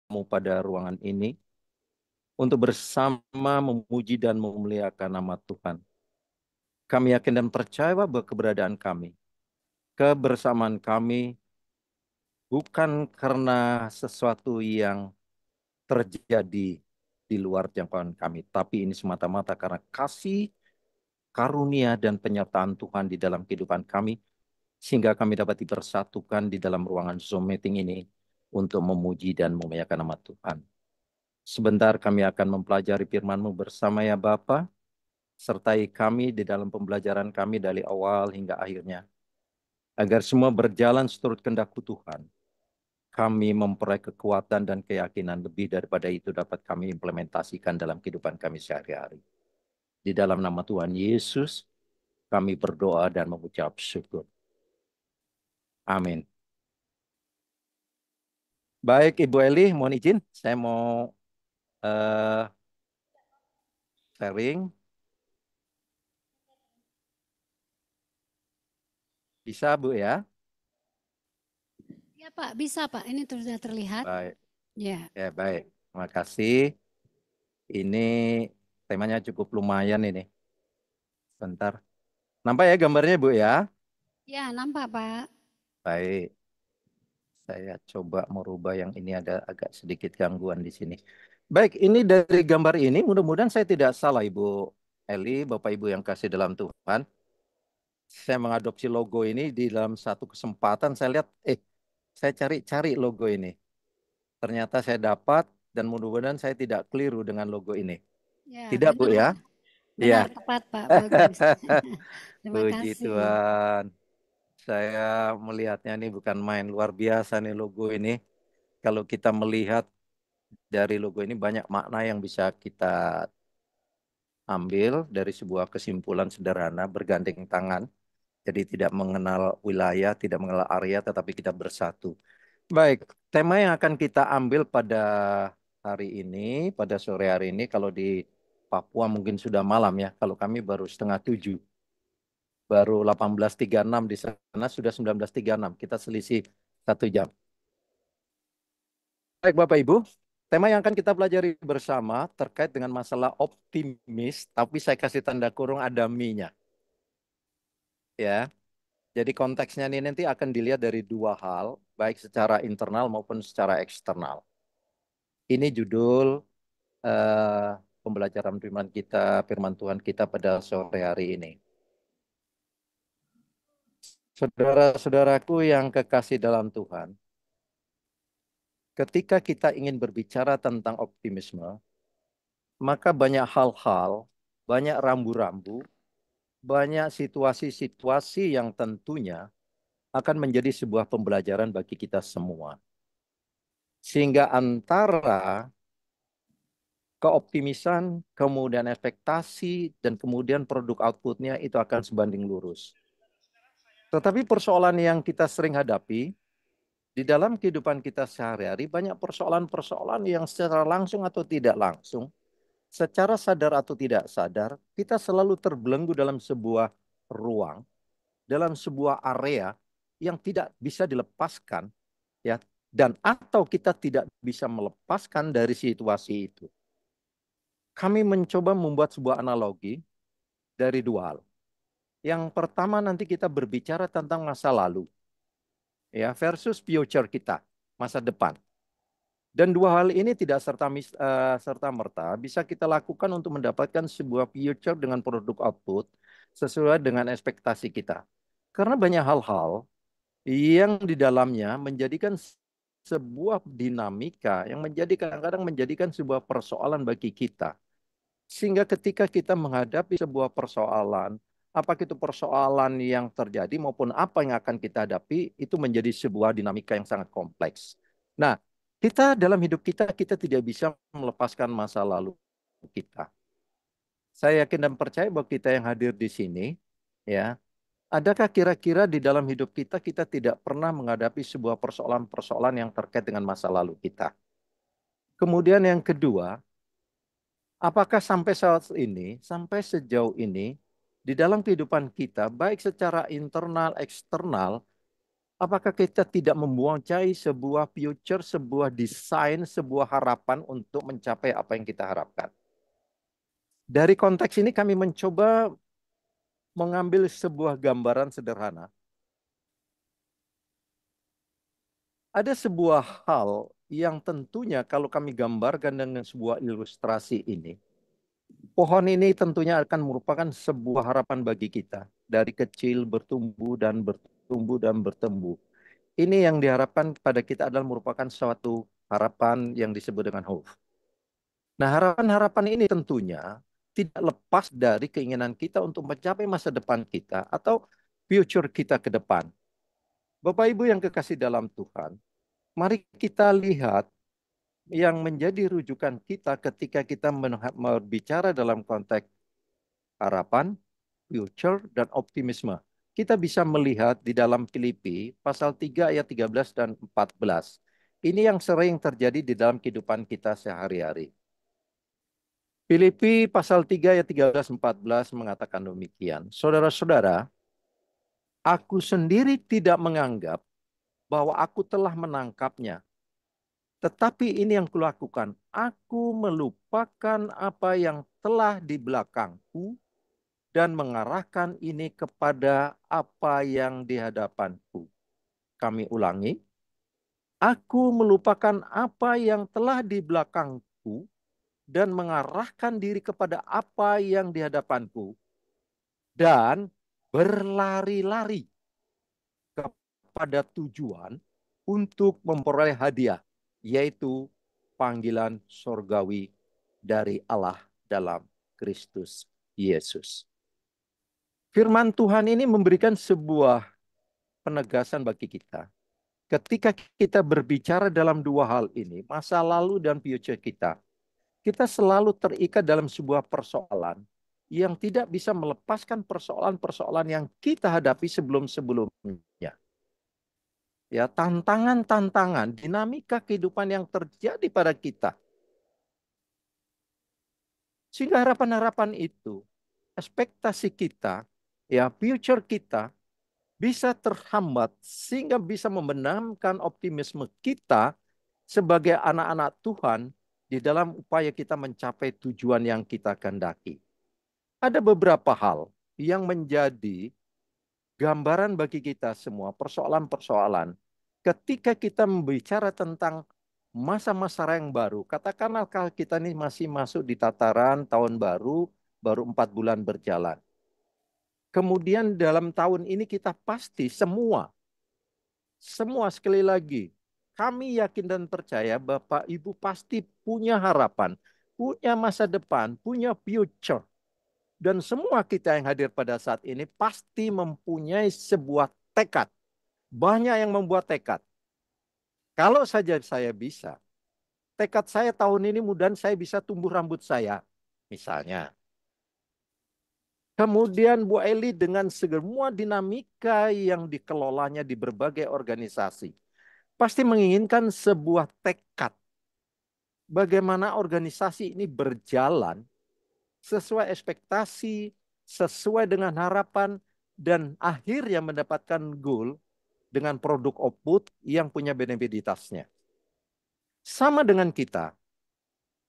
pada ruangan ini untuk bersama memuji dan memuliakan nama Tuhan. Kami yakin dan percaya bahwa keberadaan kami, kebersamaan kami bukan karena sesuatu yang terjadi di luar jangkauan kami, tapi ini semata-mata karena kasih, karunia, dan penyertaan Tuhan di dalam kehidupan kami, sehingga kami dapat dipersatukan di dalam ruangan Zoom meeting ini untuk memuji dan memuliakan nama Tuhan. Sebentar kami akan mempelajari firman-Mu bersama ya Bapa, sertai kami di dalam pembelajaran kami dari awal hingga akhirnya, agar semua berjalan seturut kehendak Tuhan. Kami memperoleh kekuatan dan keyakinan lebih daripada itu dapat kami implementasikan dalam kehidupan kami sehari-hari. Di dalam nama Tuhan Yesus, kami berdoa dan mengucap syukur. Amin. Baik, Ibu Eli, mohon izin. Saya mau eh, sharing. Bisa, Bu ya? Ya Pak, bisa Pak. Ini sudah terlihat. Baik. Ya. Ya, baik. Terima kasih. Ini temanya cukup lumayan ini. Bentar. Nampak ya gambarnya, Bu ya? Ya, nampak Pak. Baik. Saya coba merubah yang ini ada agak sedikit gangguan di sini. Baik, ini dari gambar ini mudah-mudahan saya tidak salah Ibu Eli, Bapak Ibu yang kasih dalam Tuhan. Saya mengadopsi logo ini di dalam satu kesempatan saya lihat, saya cari-cari logo ini. Ternyata saya dapat dan mudah-mudahan saya tidak keliru dengan logo ini. Ya, Tidak Bu ya? benar. Iya. Benar, tepat Pak. Bagus. Terima Puji kasih. Tuhan. Saya melihatnya ini bukan main, luar biasa nih logo ini. Kalau kita melihat dari logo ini banyak makna yang bisa kita ambil dari sebuah kesimpulan sederhana bergandeng tangan. Jadi tidak mengenal wilayah, tidak mengenal area, tetapi kita bersatu. Baik, tema yang akan kita ambil pada hari ini, pada sore hari ini, kalau di Papua mungkin sudah malam ya, kalau kami baru setengah 7, baru 18.36 di sana sudah 19.36, kita selisih 1 jam. Baik Bapak Ibu, tema yang akan kita pelajari bersama terkait dengan masalah optimis, tapi saya kasih tanda kurung ada me-nya. Ya, jadi konteksnya ini nanti akan dilihat dari dua hal, baik secara internal maupun secara eksternal. Ini judul eh, pembelajaran firman Tuhan kita pada sore hari ini. Saudara-saudaraku yang kekasih dalam Tuhan, ketika kita ingin berbicara tentang optimisme, maka banyak hal-hal, banyak rambu-rambu, banyak situasi-situasi yang tentunya akan menjadi sebuah pembelajaran bagi kita semua. Sehingga antara keoptimisan, kemudian ekspektasi, dan kemudian produk outputnya itu akan sebanding lurus. Tetapi persoalan yang kita sering hadapi di dalam kehidupan kita sehari-hari banyak persoalan-persoalan yang secara langsung atau tidak langsung, secara sadar atau tidak sadar, kita selalu terbelenggu dalam sebuah ruang, dalam sebuah area yang tidak bisa dilepaskan, ya, dan atau kita tidak bisa melepaskan dari situasi itu. Kami mencoba membuat sebuah analogi dari dua hal. Yang pertama nanti kita berbicara tentang masa lalu, ya, versus future kita, masa depan. Dan dua hal ini tidak serta-merta bisa kita lakukan untuk mendapatkan sebuah future dengan produk output sesuai dengan ekspektasi kita. Karena banyak hal-hal yang di dalamnya menjadikan sebuah dinamika yang kadang-kadang menjadikan sebuah persoalan bagi kita. Sehingga ketika kita menghadapi sebuah persoalan, apakah itu persoalan yang terjadi maupun apa yang akan kita hadapi, itu menjadi sebuah dinamika yang sangat kompleks. Nah, kita dalam hidup kita, kita tidak bisa melepaskan masa lalu kita. Saya yakin dan percaya bahwa kita yang hadir di sini, ya, adakah kira-kira di dalam hidup kita, kita tidak pernah menghadapi sebuah persoalan-persoalan yang terkait dengan masa lalu kita. Kemudian yang kedua, apakah sampai saat ini, sampai sejauh ini, di dalam kehidupan kita, baik secara internal, eksternal, Apakah kita tidak membuangcai sebuah future, sebuah desain, sebuah harapan untuk mencapai apa yang kita harapkan? Dari konteks ini kami mencoba mengambil sebuah gambaran sederhana. Ada sebuah hal yang tentunya kalau kami gambarkan dengan sebuah ilustrasi ini, pohon ini tentunya akan merupakan sebuah harapan bagi kita. Dari kecil bertumbuh dan bertumbuh dan bertumbuh. Ini yang diharapkan pada kita adalah merupakan suatu harapan yang disebut dengan hope. Nah, harapan-harapan ini tentunya tidak lepas dari keinginan kita untuk mencapai masa depan kita atau future kita ke depan. Bapak Ibu yang kekasih dalam Tuhan, mari kita lihat yang menjadi rujukan kita ketika kita berbicara dalam konteks harapan, future, dan optimisme. Kita bisa melihat di dalam Filipi pasal 3 ayat 13 dan 14. Ini yang sering terjadi di dalam kehidupan kita sehari-hari. Filipi pasal 3 ayat 13-14 mengatakan demikian. Saudara-saudara, aku sendiri tidak menganggap bahwa aku telah menangkapnya. Tetapi ini yang kulakukan. Aku melupakan apa yang telah di belakangku dan mengarahkan ini kepada apa yang di hadapanku. Kami ulangi. Aku melupakan apa yang telah di belakangku dan mengarahkan diri kepada apa yang di hadapanku. Dan berlari-lari kepada tujuan untuk memperoleh hadiah, yaitu panggilan sorgawi dari Allah dalam Kristus Yesus. Firman Tuhan ini memberikan sebuah penegasan bagi kita. Ketika kita berbicara dalam dua hal ini, masa lalu dan future kita selalu terikat dalam sebuah persoalan yang tidak bisa melepaskan persoalan-persoalan yang kita hadapi sebelum-sebelumnya. Ya, tantangan-tantangan, dinamika kehidupan yang terjadi pada kita. Sehingga harapan-harapan itu, ekspektasi kita, ya, future kita bisa terhambat sehingga bisa membenamkan optimisme kita sebagai anak-anak Tuhan di dalam upaya kita mencapai tujuan yang kita kehendaki. Ada beberapa hal yang menjadi gambaran bagi kita semua, persoalan-persoalan. Ketika kita membicara tentang masa-masa yang baru, katakanlah kalau kita ini masih masuk di tataran tahun baru, baru 4 bulan berjalan. Kemudian dalam tahun ini kita pasti semua sekali lagi, kami yakin dan percaya Bapak Ibu pasti punya harapan, punya masa depan, punya future. Dan semua kita yang hadir pada saat ini pasti mempunyai sebuah tekad. Banyak yang membuat tekad. Kalau saja saya bisa, tekad saya tahun ini mudah saya bisa tumbuh rambut saya. Misalnya. Kemudian Bu Eli dengan semua dinamika yang dikelolanya di berbagai organisasi. Pasti menginginkan sebuah tekad. Bagaimana organisasi ini berjalan sesuai ekspektasi, sesuai dengan harapan, dan akhirnya mendapatkan goal dengan produk output yang punya benefititasnya. Sama dengan kita,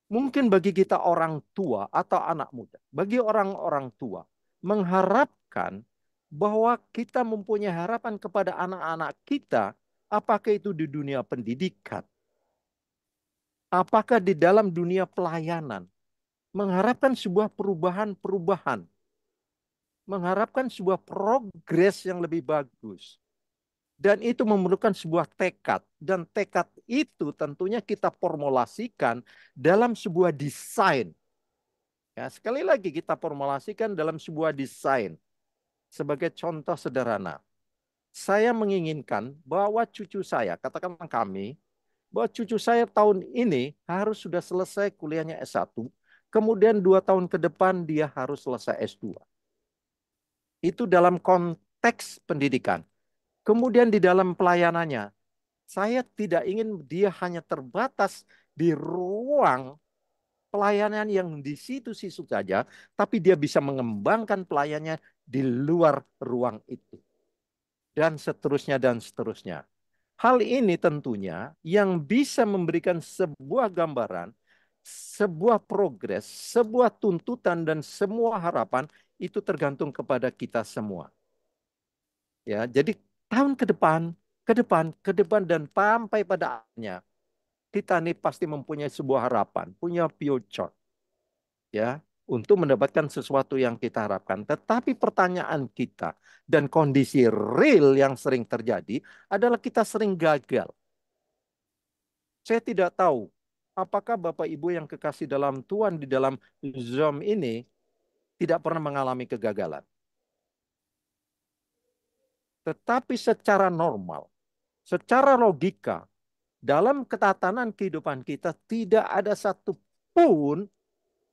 mungkin bagi kita orang tua atau anak muda, bagi orang-orang tua, mengharapkan bahwa kita mempunyai harapan kepada anak-anak kita, apakah itu di dunia pendidikan, apakah di dalam dunia pelayanan, mengharapkan sebuah perubahan-perubahan, mengharapkan sebuah progres yang lebih bagus. Dan itu memerlukan sebuah tekad. Dan tekad itu tentunya kita formulasikan dalam sebuah desain. Ya, sekali lagi kita formulasikan dalam sebuah desain. Sebagai contoh sederhana. Saya menginginkan bahwa cucu saya, katakanlah kami, bahwa cucu saya tahun ini harus sudah selesai kuliahnya S1. Kemudian 2 tahun ke depan dia harus selesai S2. Itu dalam konteks pendidikan. Kemudian di dalam pelayanannya, saya tidak ingin dia hanya terbatas di ruang pelayanan yang di situ-situ saja, tapi dia bisa mengembangkan pelayanannya di luar ruang itu. dan seterusnya dan seterusnya. Hal ini tentunya yang bisa memberikan sebuah gambaran, sebuah progres, sebuah tuntutan dan semua harapan itu tergantung kepada kita semua. Ya, jadi tahun ke depan, ke depan, ke depan dan sampai pada akhirnya kita nih pasti mempunyai sebuah harapan, punya future, ya, untuk mendapatkan sesuatu yang kita harapkan. Tetapi pertanyaan kita dan kondisi real yang sering terjadi adalah kita sering gagal. Saya tidak tahu apakah Bapak Ibu yang kekasih dalam Tuhan di dalam Zoom ini tidak pernah mengalami kegagalan. Tetapi secara normal, secara logika, dalam ketatanan kehidupan kita tidak ada satupun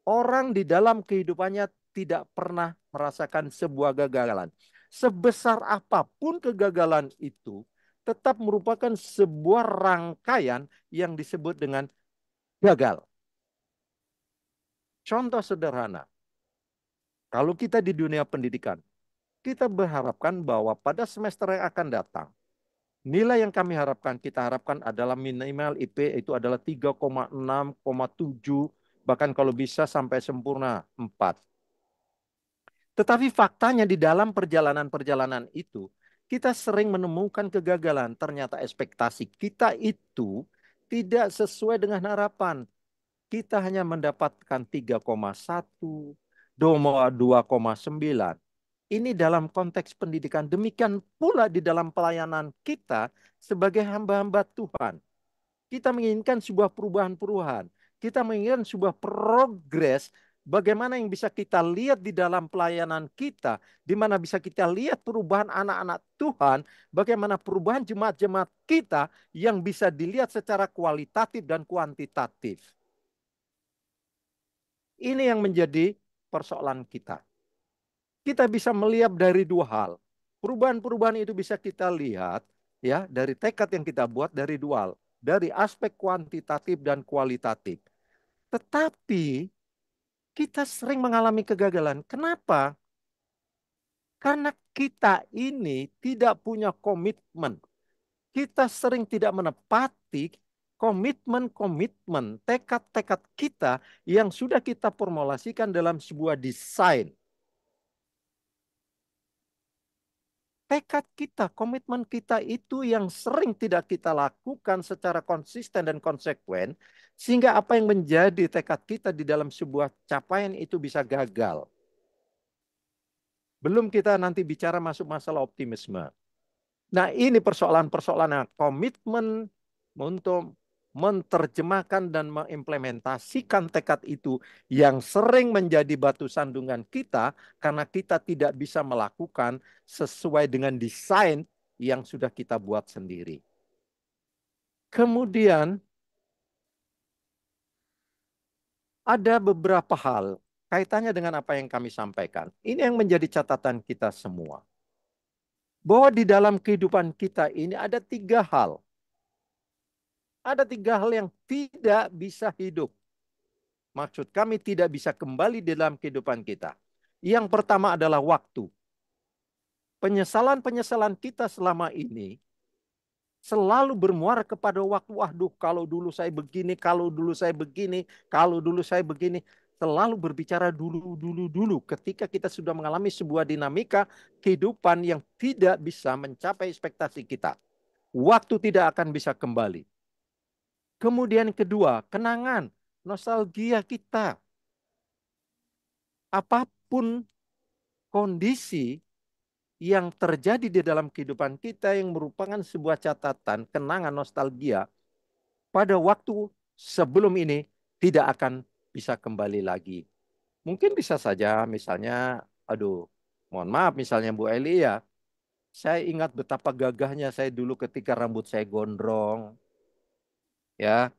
orang di dalam kehidupannya tidak pernah merasakan sebuah kegagalan. Sebesar apapun kegagalan itu, tetap merupakan sebuah rangkaian yang disebut dengan gagal. Contoh sederhana, kalau kita di dunia pendidikan, kita berharapkan bahwa pada semester yang akan datang, nilai yang kami harapkan, kita harapkan adalah minimal IP itu adalah 3,6,7, bahkan kalau bisa sampai sempurna 4. Tetapi faktanya di dalam perjalanan-perjalanan itu, kita sering menemukan kegagalan. Ternyata ekspektasi kita itu tidak sesuai dengan harapan. Kita hanya mendapatkan 3,1, 2,9. Ini dalam konteks pendidikan. Demikian pula di dalam pelayanan kita sebagai hamba-hamba Tuhan. Kita menginginkan sebuah perubahan-perubahan. Kita menginginkan sebuah progres. Bagaimana yang bisa kita lihat di dalam pelayanan kita, di mana bisa kita lihat perubahan anak-anak Tuhan, bagaimana perubahan jemaat-jemaat kita yang bisa dilihat secara kualitatif dan kuantitatif. Ini yang menjadi persoalan kita. Kita bisa melihat dari dua hal. Perubahan-perubahan itu bisa kita lihat ya dari tekad yang kita buat dari dua hal, dari aspek kuantitatif dan kualitatif. Tetapi kita sering mengalami kegagalan. Kenapa? Karena kita ini tidak punya komitmen. Kita sering tidak menepati komitmen-komitmen, tekad-tekad kita yang sudah kita formulasikan dalam sebuah desain. Tekad kita, komitmen kita itu yang sering tidak kita lakukan secara konsisten dan konsekuen, sehingga apa yang menjadi tekad kita di dalam sebuah capaian itu bisa gagal. Belum kita nanti bicara masuk masalah optimisme. Nah, ini persoalan-persoalan komitmen untuk menerjemahkan dan mengimplementasikan tekad itu yang sering menjadi batu sandungan kita karena kita tidak bisa melakukan sesuai dengan desain yang sudah kita buat sendiri. Kemudian ada beberapa hal kaitannya dengan apa yang kami sampaikan. Ini yang menjadi catatan kita semua. Bahwa di dalam kehidupan kita ini ada tiga hal. Ada tiga hal yang tidak bisa hidup. Maksud kami tidak bisa kembali dalam kehidupan kita. Yang pertama adalah waktu. Penyesalan-penyesalan kita selama ini selalu bermuara kepada waktu. Waduh, kalau dulu saya begini, kalau dulu saya begini, kalau dulu saya begini. Selalu berbicara dulu. Ketika kita sudah mengalami sebuah dinamika kehidupan yang tidak bisa mencapai ekspektasi kita. Waktu tidak akan bisa kembali. Kemudian kedua, kenangan, nostalgia kita. Apapun kondisi yang terjadi di dalam kehidupan kita yang merupakan sebuah catatan, kenangan, nostalgia, pada waktu sebelum ini tidak akan bisa kembali lagi. Mungkin bisa saja misalnya, aduh, mohon maaf misalnya Bu Eli ya, saya ingat betapa gagahnya saya dulu ketika rambut saya gondrong, ya.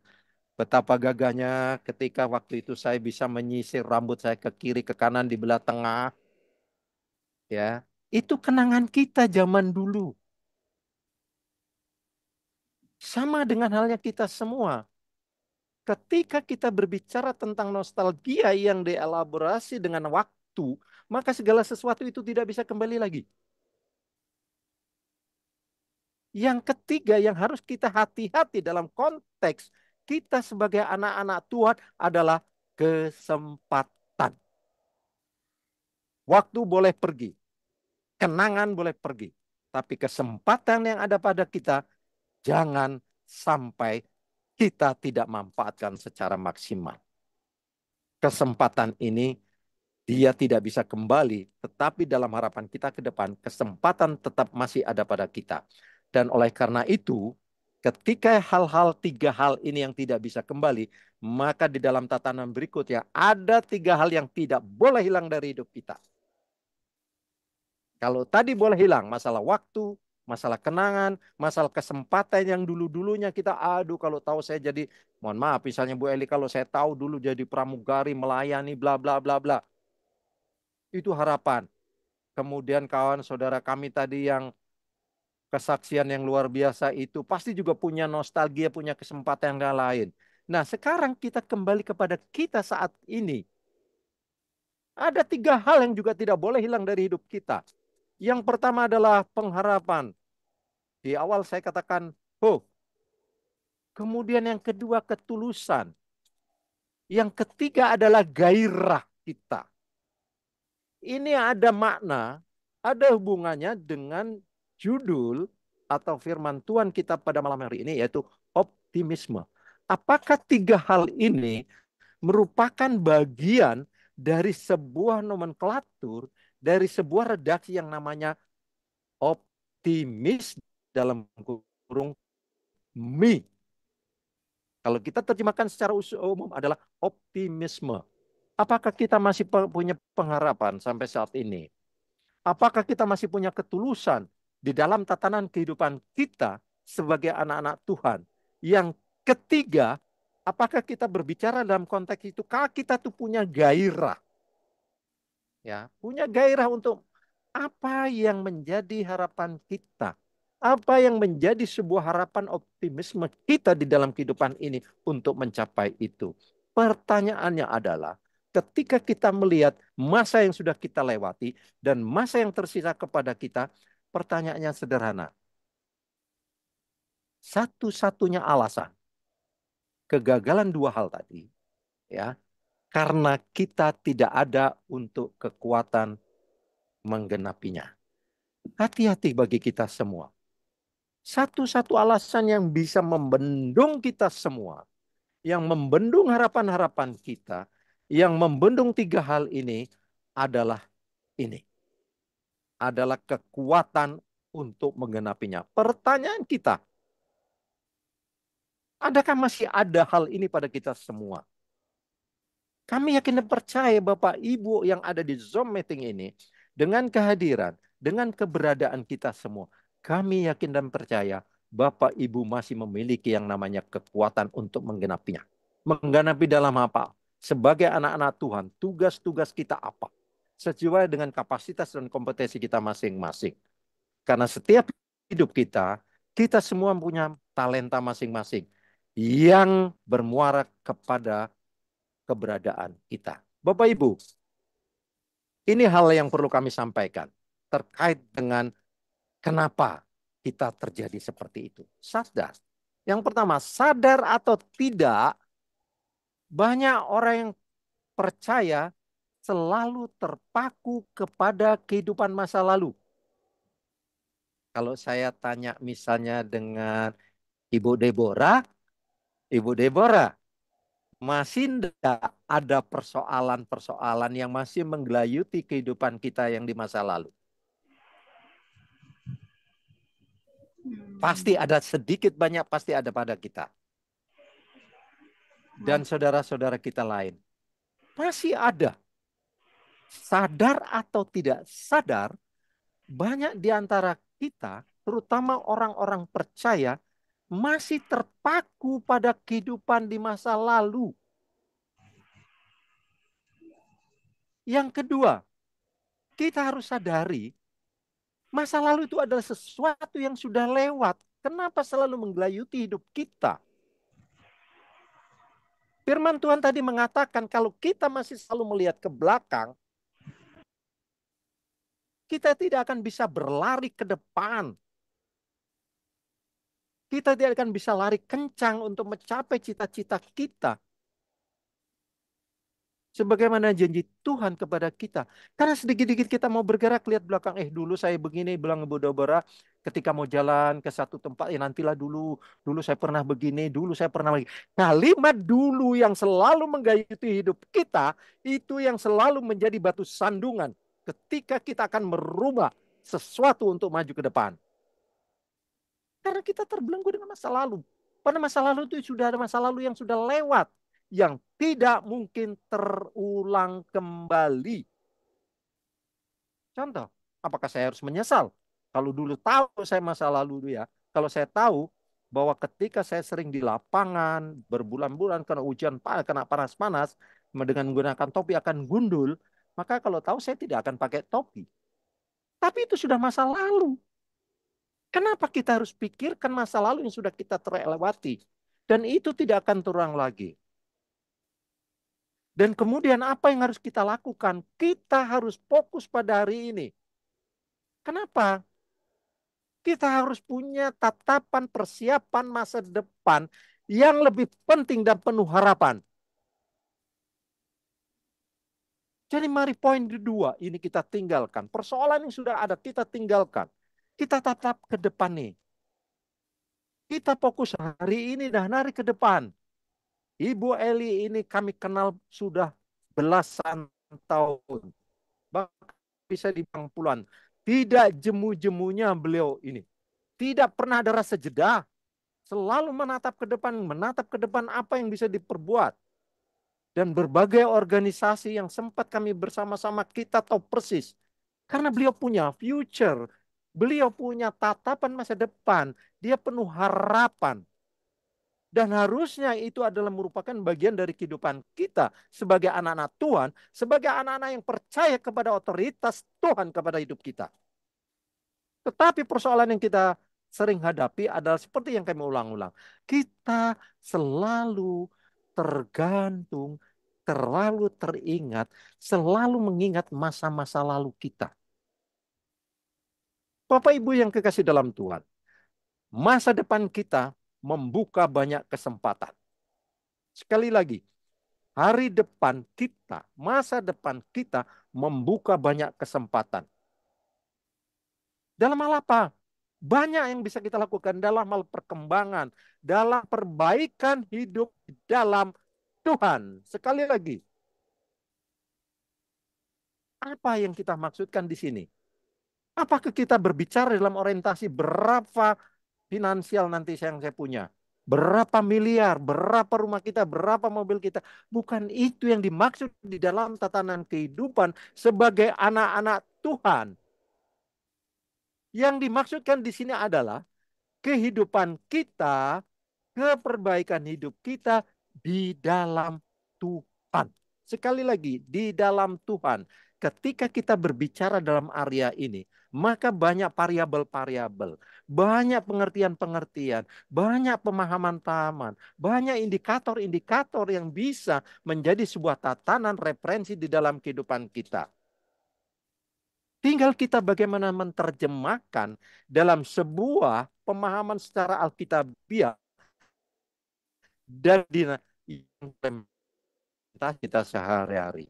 Betapa gagahnya ketika waktu itu saya bisa menyisir rambut saya ke kiri, ke kanan, di belah tengah. Ya, itu kenangan kita zaman dulu. Sama dengan halnya kita semua. Ketika kita berbicara tentang nostalgia yang dielaborasi dengan waktu, maka segala sesuatu itu tidak bisa kembali lagi. Yang ketiga yang harus kita hati-hati dalam konteks kita sebagai anak-anak Tuhan adalah kesempatan. Waktu boleh pergi, kenangan boleh pergi, tapi kesempatan yang ada pada kita jangan sampai kita tidak manfaatkan secara maksimal. Kesempatan ini dia tidak bisa kembali, tetapi dalam harapan kita ke depan, kesempatan tetap masih ada pada kita. Dan oleh karena itu, ketika hal-hal tiga hal ini yang tidak bisa kembali, maka di dalam tatanan berikutnya ada tiga hal yang tidak boleh hilang dari hidup kita. Kalau tadi boleh hilang, masalah waktu, masalah kenangan, masalah kesempatan yang dulu-dulunya kita, aduh kalau tahu saya jadi, mohon maaf, misalnya Bu Eli, kalau saya tahu dulu jadi pramugari, melayani, bla bla bla bla. Itu harapan. Kemudian kawan saudara kami tadi yang kesaksian yang luar biasa itu pasti juga punya nostalgia, punya kesempatan yang lain. Nah, sekarang kita kembali kepada kita saat ini. Ada tiga hal yang juga tidak boleh hilang dari hidup kita. Yang pertama adalah pengharapan. Di awal saya katakan hope. Kemudian yang kedua ketulusan. Yang ketiga adalah gairah kita. Ini ada makna, ada hubungannya dengan judul atau firman Tuhan kita pada malam hari ini, yaitu optimisme. Apakah tiga hal ini merupakan bagian dari sebuah nomenklatur, dari sebuah redaksi yang namanya optimis dalam kurung me. Kalau kita terjemahkan secara umum adalah optimisme. Apakah kita masih punya pengharapan sampai saat ini? Apakah kita masih punya ketulusan di dalam tatanan kehidupan kita sebagai anak-anak Tuhan? Yang ketiga, apakah kita berbicara dalam konteks itu? Kalau kita tuh punya gairah, ya, punya gairah untuk apa yang menjadi harapan kita, apa yang menjadi sebuah harapan optimisme kita di dalam kehidupan ini untuk mencapai itu. Pertanyaannya adalah, ketika kita melihat masa yang sudah kita lewati dan masa yang tersisa kepada kita, pertanyaannya sederhana. Satu-satunya alasan kegagalan dua hal tadi, ya, karena kita tidak ada untuk kekuatan menggenapinya. Hati-hati bagi kita semua. Satu-satu alasan yang bisa membendung kita semua, yang membendung harapan-harapan kita, yang membendung tiga hal ini adalah ini. Adalah kekuatan untuk menggenapinya. Pertanyaan kita, adakah masih ada hal ini pada kita semua? Kami yakin dan percaya Bapak Ibu yang ada di Zoom meeting ini, dengan kehadiran, dengan keberadaan kita semua, kami yakin dan percaya Bapak Ibu masih memiliki yang namanya kekuatan untuk menggenapinya. Menggenapi dalam apa? Sebagai anak-anak Tuhan, tugas-tugas kita apa? Sesuai dengan kapasitas dan kompetensi kita masing-masing. Karena setiap hidup kita, kita semua punya talenta masing-masing yang bermuara kepada keberadaan kita. Bapak Ibu, ini hal yang perlu kami sampaikan terkait dengan kenapa kita terjadi seperti itu. Sadar. Yang pertama, sadar atau tidak, banyak orang yang percaya selalu terpaku kepada kehidupan masa lalu. Kalau saya tanya misalnya dengan Ibu Deborah, masih tidak ada persoalan-persoalan yang masih menggelayuti kehidupan kita yang di masa lalu? Pasti ada sedikit banyak, pasti ada pada kita. Dan saudara-saudara kita lain. Masih ada. Sadar atau tidak sadar, banyak di antara kita, terutama orang-orang percaya, masih terpaku pada kehidupan di masa lalu. Yang kedua, kita harus sadari masa lalu itu adalah sesuatu yang sudah lewat. Kenapa selalu menggelayuti hidup kita? Firman Tuhan tadi mengatakan kalau kita masih selalu melihat ke belakang, kita tidak akan bisa berlari ke depan. Kita tidak akan bisa lari kencang untuk mencapai cita-cita kita. Sebagaimana janji Tuhan kepada kita. Karena sedikit-dikit kita mau bergerak, lihat belakang. Dulu saya begini, bilang Ibu Dobera. Ketika mau jalan ke satu tempat, nantilah dulu. Dulu saya pernah begini, dulu saya pernah begini. Kalimat dulu yang selalu menggayuti hidup kita, itu yang selalu menjadi batu sandungan. Ketika kita akan merubah sesuatu untuk maju ke depan. Karena kita terbelenggu dengan masa lalu. Pada masa lalu itu sudah ada masa lalu yang sudah lewat. Yang tidak mungkin terulang kembali. Contoh, apakah saya harus menyesal? Kalau dulu tahu saya masa lalu itu ya. Kalau saya tahu bahwa ketika saya sering di lapangan, berbulan-bulan kena hujan, kena panas-panas, dengan menggunakan topi akan gundul, maka kalau tahu saya tidak akan pakai topi. Tapi itu sudah masa lalu. Kenapa kita harus pikirkan masa lalu yang sudah kita terlewati? Dan itu tidak akan terulang lagi. Dan kemudian apa yang harus kita lakukan? Kita harus fokus pada hari ini. Kenapa? Kita harus punya tatapan persiapan masa depan yang lebih penting dan penuh harapan. Jadi mari poin kedua ini kita tinggalkan. Persoalan yang sudah ada kita tinggalkan. Kita tatap ke depan nih. Kita fokus hari ini dan hari ke depan. Ibu Eli ini kami kenal sudah belasan tahun. Bahkan bisa dibilang puluhan. Tidak jemu-jemunya beliau ini. Tidak pernah ada rasa jeda. Selalu menatap ke depan apa yang bisa diperbuat. Dan berbagai organisasi yang sempat kami bersama-sama kita tahu persis. Karena beliau punya future. Beliau punya tatapan masa depan. Dia penuh harapan. Dan harusnya itu adalah merupakan bagian dari kehidupan kita sebagai anak-anak Tuhan, sebagai anak-anak yang percaya kepada otoritas Tuhan kepada hidup kita. Tetapi persoalan yang kita sering hadapi adalah seperti yang kami ulang-ulang. Kita selalu tergantung, terlalu teringat, selalu mengingat masa-masa lalu kita. Bapak Ibu yang kekasih dalam Tuhan, masa depan kita membuka banyak kesempatan. Sekali lagi, hari depan kita, masa depan kita membuka banyak kesempatan. Dalam hal apa? Banyak yang bisa kita lakukan dalam hal perkembangan, dalam perbaikan hidup dalam Tuhan. Sekali lagi, apa yang kita maksudkan di sini? Apakah kita berbicara dalam orientasi berapa finansial nanti yang saya punya? Berapa miliar, berapa rumah kita, berapa mobil kita. Bukan itu yang dimaksud di dalam tatanan kehidupan sebagai anak-anak Tuhan. Yang dimaksudkan di sini adalah kehidupan kita, keperbaikan hidup kita di dalam Tuhan. Sekali lagi, di dalam Tuhan. Ketika kita berbicara dalam area ini, maka banyak variabel-variabel, banyak pengertian-pengertian, banyak pemahaman-pemahaman, banyak indikator-indikator yang bisa menjadi sebuah tatanan referensi di dalam kehidupan kita. Tinggal kita bagaimana menerjemahkan dalam sebuah pemahaman secara alkitabiah dan implementasi kita sehari-hari.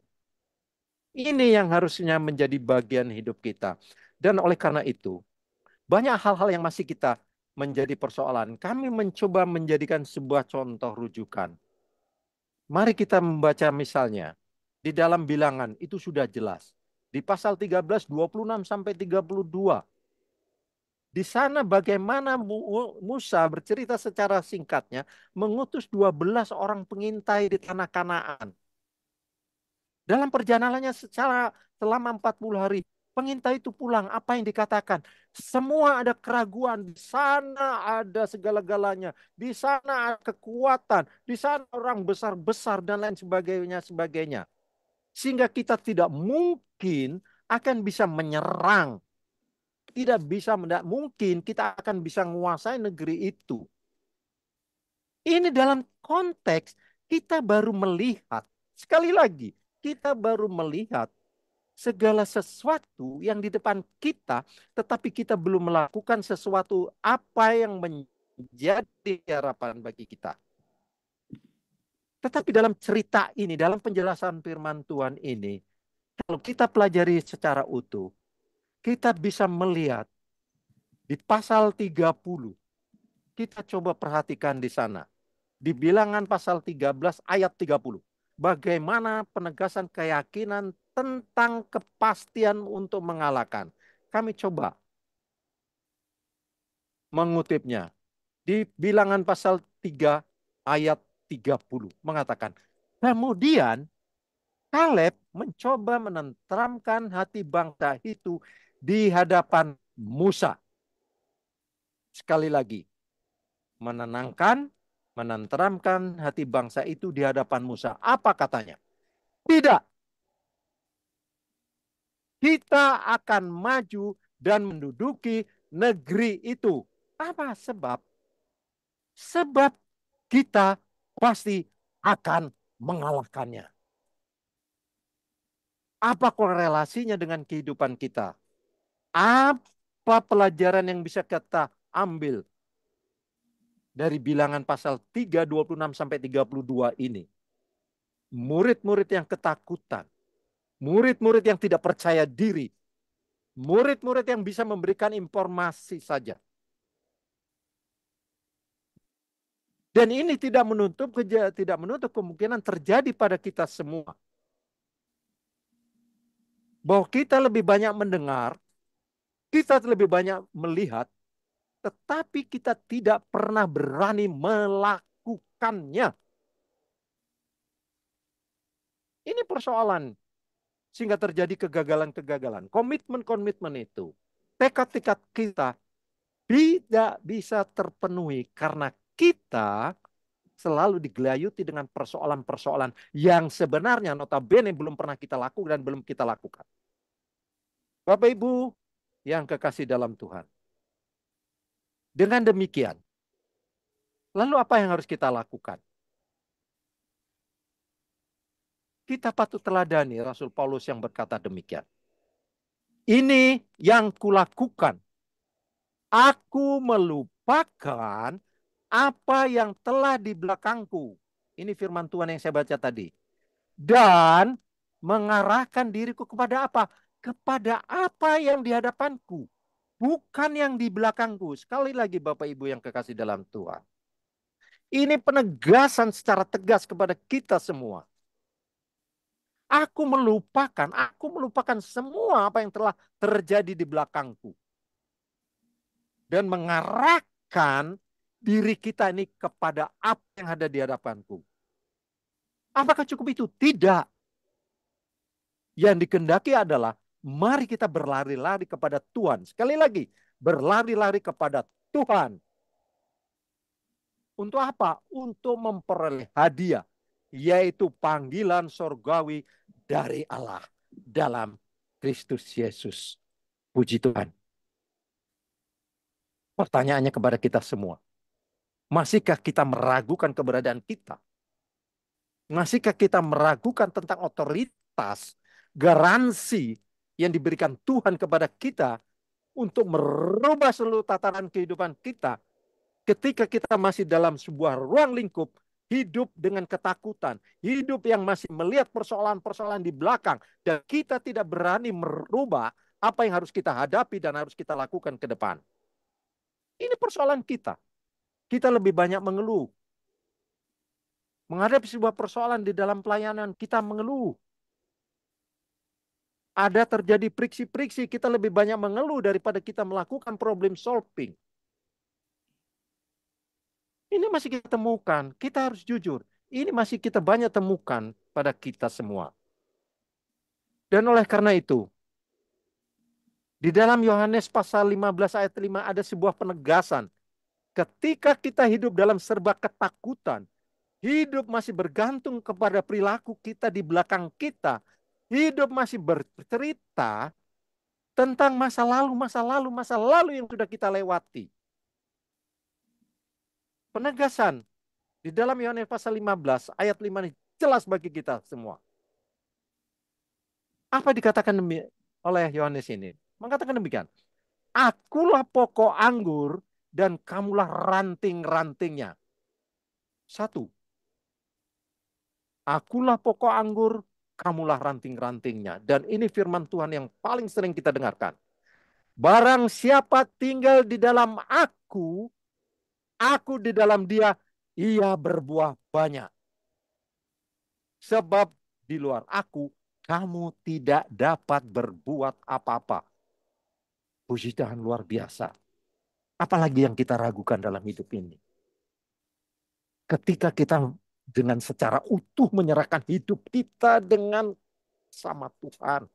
Ini yang harusnya menjadi bagian hidup kita. Dan oleh karena itu, banyak hal-hal yang masih kita menjadi persoalan. Kami mencoba menjadikan sebuah contoh rujukan. Mari kita membaca misalnya, di dalam bilangan itu sudah jelas. Di pasal 13, 26 sampai 32. Di sana bagaimana Musa bercerita secara singkatnya mengutus 12 orang pengintai di tanah Kanaan. Dalam perjalanannya secara selama 40 hari, pengintai itu pulang. Apa yang dikatakan? Semua ada keraguan. Di sana ada segala-galanya. Di sana ada kekuatan. Di sana orang besar-besar dan lain sebagainya. Sehingga kita tidak mungkin akan bisa menyerang. Tidak mungkin kita akan bisa menguasai negeri itu. Ini dalam konteks kita baru melihat. Sekali lagi, kita baru melihat segala sesuatu yang di depan kita, tetapi kita belum melakukan sesuatu apa yang jadi harapan bagi kita. Tetapi dalam cerita ini, dalam penjelasan firman Tuhan ini, kalau kita pelajari secara utuh, kita bisa melihat di pasal 30. Kita coba perhatikan di sana. Di bilangan pasal 13 ayat 30. Bagaimana penegasan keyakinan tentang kepastian untuk mengalahkan. Kami coba mengutipnya. Di bilangan pasal 3 ayat 30 mengatakan, kemudian Kaleb mencoba menenteramkan hati bangsa itu di hadapan Musa. Sekali lagi, menenteramkan hati bangsa itu di hadapan Musa. Apa katanya? Tidak, kita akan maju dan menduduki negeri itu. Apa sebab? Sebab kita pasti akan mengalahkannya. Apa korelasinya dengan kehidupan kita? Apa pelajaran yang bisa kita ambil dari bilangan pasal 3, 26 sampai 32 ini? Murid-murid yang ketakutan, murid-murid yang tidak percaya diri, murid-murid yang bisa memberikan informasi saja. Dan ini tidak menutup kemungkinan terjadi pada kita semua. Bahwa kita lebih banyak mendengar, kita lebih banyak melihat, tetapi kita tidak pernah berani melakukannya. Ini persoalan. Sehingga terjadi kegagalan-kegagalan. Komitmen-komitmen itu. Tekad-tekad kita tidak bisa terpenuhi karena kita selalu digelayuti dengan persoalan-persoalan yang sebenarnya notabene belum pernah kita lakukan dan belum kita lakukan. Bapak Ibu yang kekasih dalam Tuhan. Dengan demikian, lalu apa yang harus kita lakukan? Kita patut teladani Rasul Paulus yang berkata demikian. Ini yang kulakukan. Aku melupakan apa yang telah di belakangku. Ini firman Tuhan yang saya baca tadi. Dan mengarahkan diriku kepada apa? Kepada apa yang di hadapanku. Bukan yang di belakangku. Sekali lagi Bapak Ibu yang kekasih dalam Tuhan. Ini penegasan secara tegas kepada kita semua. Aku melupakan semua apa yang telah terjadi di belakangku. Dan mengarahkan diri kita ini kepada apa yang ada di hadapanku. Apakah cukup itu? Tidak. Yang dikehendaki adalah mari kita berlari-lari kepada Tuhan. Sekali lagi, berlari-lari kepada Tuhan. Untuk apa? Untuk memperoleh hadiah, yaitu panggilan sorgawi dari Allah dalam Kristus Yesus. Puji Tuhan. Pertanyaannya kepada kita semua. Masihkah kita meragukan keberadaan kita? Masihkah kita meragukan tentang otoritas, garansi yang diberikan Tuhan kepada kita untuk merubah seluruh tatanan kehidupan kita ketika kita masih dalam sebuah ruang lingkup hidup dengan ketakutan, hidup yang masih melihat persoalan-persoalan di belakang, dan kita tidak berani merubah apa yang harus kita hadapi dan harus kita lakukan ke depan. Ini persoalan kita. Kita lebih banyak mengeluh. Menghadapi sebuah persoalan di dalam pelayanan, kita mengeluh. Ada terjadi friksi-friksi, kita lebih banyak mengeluh daripada kita melakukan problem solving. Ini masih kita temukan, kita harus jujur. Ini masih kita banyak temukan pada kita semua. Dan oleh karena itu, di dalam Yohanes pasal 15 ayat 5 ada sebuah penegasan. Ketika kita hidup dalam serba ketakutan, hidup masih bergantung kepada perilaku kita di belakang kita, hidup masih bercerita tentang masa lalu yang sudah kita lewati. Penegasan di dalam Yohanes pasal 15 ayat 5 ini jelas bagi kita semua. Apa dikatakan oleh Yohanes ini? Mengatakan demikian. Akulah pokok anggur dan kamulah ranting-rantingnya. Satu, akulah pokok anggur, kamulah ranting-rantingnya. Dan ini firman Tuhan yang paling sering kita dengarkan. Barang siapa tinggal di dalam aku di dalam dia, ia berbuah banyak. Sebab di luar aku, kamu tidak dapat berbuat apa-apa. Puji Tuhan luar biasa. Apalagi yang kita ragukan dalam hidup ini. Ketika kita dengan secara utuh menyerahkan hidup kita dengan sama Tuhan.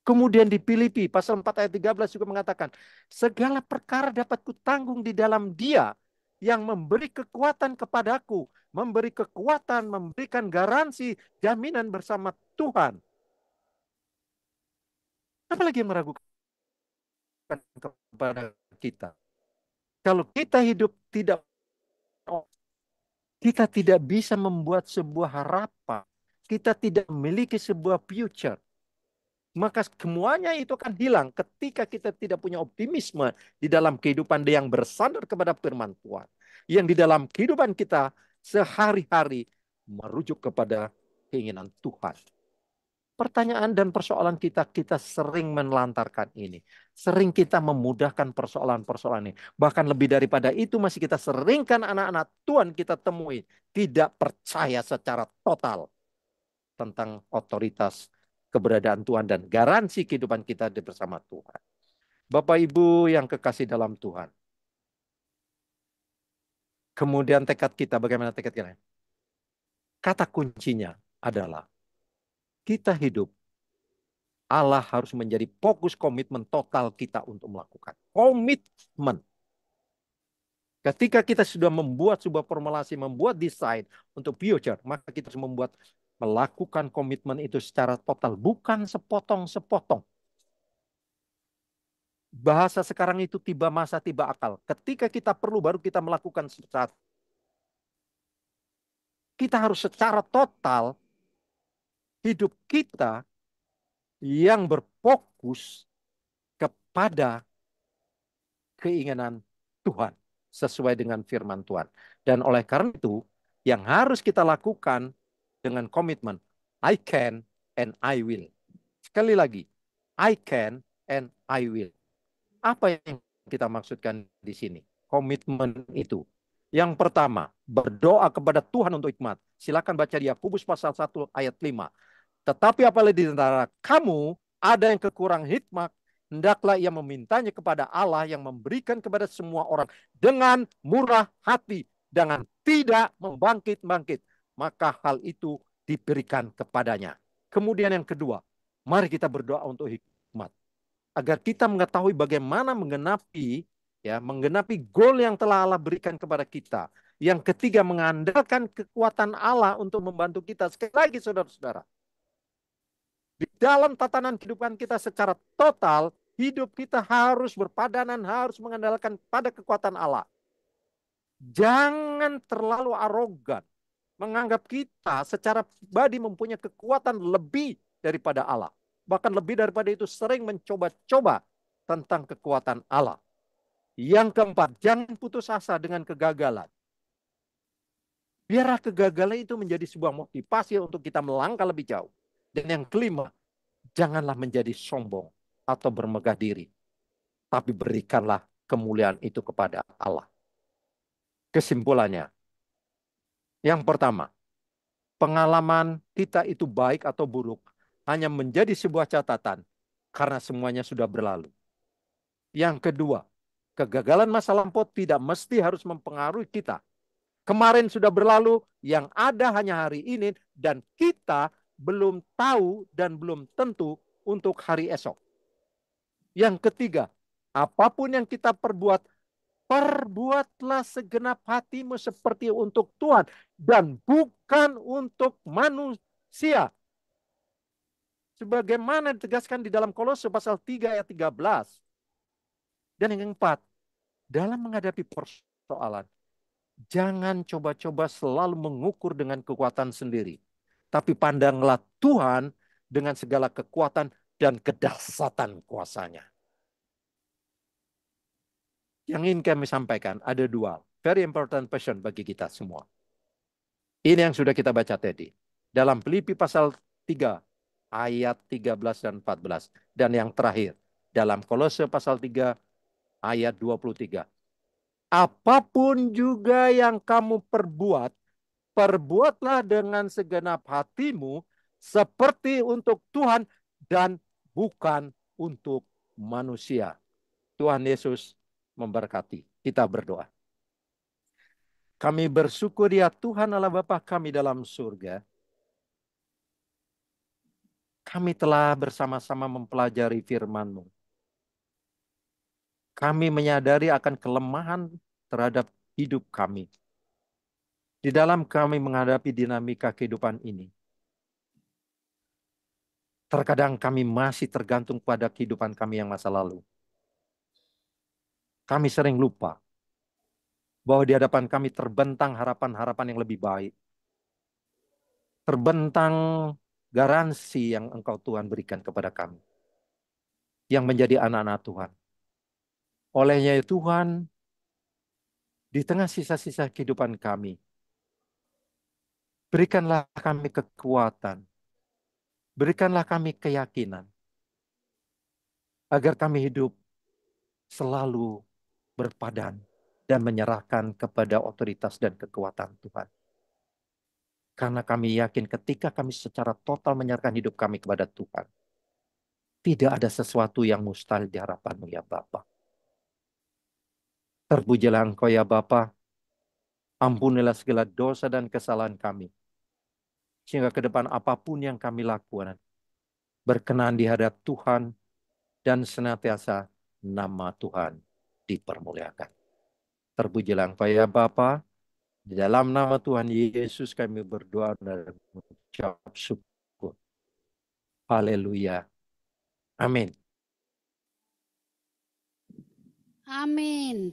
Kemudian di Filipi pasal 4 ayat 13 juga mengatakan, segala perkara dapat kutanggung di dalam dia yang memberi kekuatan kepadaku, memberi kekuatan, memberikan garansi, jaminan bersama Tuhan. Apalagi yang meragukan kepada kita? Kalau kita hidup kita tidak bisa membuat sebuah harapan. Kita tidak memiliki sebuah future. Maka semuanya itu akan hilang ketika kita tidak punya optimisme di dalam kehidupan yang bersandar kepada firman Tuhan. Yang di dalam kehidupan kita sehari-hari merujuk kepada keinginan Tuhan. Pertanyaan dan persoalan kita sering menelantarkan ini. Sering kita memudahkan persoalan-persoalan ini. Bahkan lebih daripada itu masih kita seringkan anak-anak Tuhan kita temui tidak percaya secara total tentang otoritas keberadaan Tuhan dan garansi kehidupan kita bersama Tuhan. Bapak Ibu yang kekasih dalam Tuhan. Kemudian tekad kita, bagaimana tekad kita? Kata kuncinya adalah kita hidup, Allah harus menjadi fokus komitmen total kita untuk melakukan. Komitmen. Ketika kita sudah membuat sebuah formulasi, membuat desain untuk future, maka kita harus melakukan komitmen itu secara total, bukan sepotong-sepotong. Bahasa sekarang itu tiba masa, tiba akal. Ketika kita perlu, baru kita melakukan sesuatu. Kita harus secara total hidup kita yang berfokus kepada keinginan Tuhan sesuai dengan firman Tuhan. Dan oleh karena itu, yang harus kita lakukan dengan komitmen, I can and I will. Sekali lagi, I can and I will. Apa yang kita maksudkan di sini? Komitmen itu. Yang pertama, berdoa kepada Tuhan untuk hikmat. Silakan baca di Yakobus pasal 1 ayat 5. Tetapi apabila di antara kamu ada yang kekurangan hikmat, hendaklah ia memintanya kepada Allah yang memberikan kepada semua orang dengan murah hati, dengan tidak membangkit-bangkit. Maka hal itu diberikan kepadanya. Kemudian yang kedua, mari kita berdoa untuk hikmat. Agar kita mengetahui bagaimana menggenapi goal yang telah Allah berikan kepada kita. Yang ketiga, mengandalkan kekuatan Allah untuk membantu kita. Sekali lagi saudara-saudara, di dalam tatanan kehidupan kita secara total, hidup kita harus berpadanan, harus mengandalkan pada kekuatan Allah. Jangan terlalu arogan, menganggap kita secara pribadi mempunyai kekuatan lebih daripada Allah. Bahkan lebih daripada itu sering mencoba-coba tentang kekuatan Allah. Yang keempat, jangan putus asa dengan kegagalan. Biarlah kegagalan itu menjadi sebuah motivasi untuk kita melangkah lebih jauh. Dan yang kelima, janganlah menjadi sombong atau bermegah diri. Tapi berikanlah kemuliaan itu kepada Allah. Kesimpulannya, yang pertama, pengalaman kita itu baik atau buruk hanya menjadi sebuah catatan karena semuanya sudah berlalu. Yang kedua, kegagalan masa lampau tidak mesti harus mempengaruhi kita. Kemarin sudah berlalu, yang ada hanya hari ini, dan kita belum tahu dan belum tentu untuk hari esok. Yang ketiga, apapun yang kita perbuat, perbuatlah segenap hatimu seperti untuk Tuhan dan bukan untuk manusia. Sebagaimana ditegaskan di dalam Kolose pasal 3 ayat 13. Dan yang keempat, dalam menghadapi persoalan, jangan coba-coba selalu mengukur dengan kekuatan sendiri. Tapi pandanglah Tuhan dengan segala kekuatan dan kedahsyatan kuasanya. yang ingin kami sampaikan ada dua. Very important question bagi kita semua. Ini yang sudah kita baca tadi. Dalam Filipi pasal 3 ayat 13 dan 14. Dan yang terakhir dalam Kolose pasal 3 ayat 23. Apapun juga yang kamu perbuat, perbuatlah dengan segenap hatimu seperti untuk Tuhan dan bukan untuk manusia. Tuhan Yesus memberkati. Kita berdoa. Kami bersyukur ya Tuhan Allah Bapa kami dalam surga. Kami telah bersama-sama mempelajari firman-Mu. Kami menyadari akan kelemahan terhadap hidup kami. Di dalam kami menghadapi dinamika kehidupan ini. Terkadang kami masih tergantung pada kehidupan kami yang masa lalu. Kami sering lupa bahwa di hadapan kami terbentang harapan-harapan yang lebih baik. Terbentang garansi yang Engkau Tuhan berikan kepada kami. Yang menjadi anak-anak Tuhan. Olehnya ya Tuhan, di tengah sisa-sisa kehidupan kami, berikanlah kami kekuatan. Berikanlah kami keyakinan. Agar kami hidup selalu berpadan dan menyerahkan kepada otoritas dan kekuatan Tuhan. Karena kami yakin ketika kami secara total menyerahkan hidup kami kepada Tuhan, tidak ada sesuatu yang mustahil di hadapan-Mu ya Bapa. Terpujilah Engkau ya Bapa, ampunilah segala dosa dan kesalahan kami. Sehingga ke depan apapun yang kami lakukan, berkenan di hadapan Tuhan dan senantiasa nama Tuhan dipermuliakan. Terpujilah Engkau ya Bapa. Di dalam nama Tuhan Yesus kami berdoa dan mengucap syukur. Haleluya. Amin. Amin.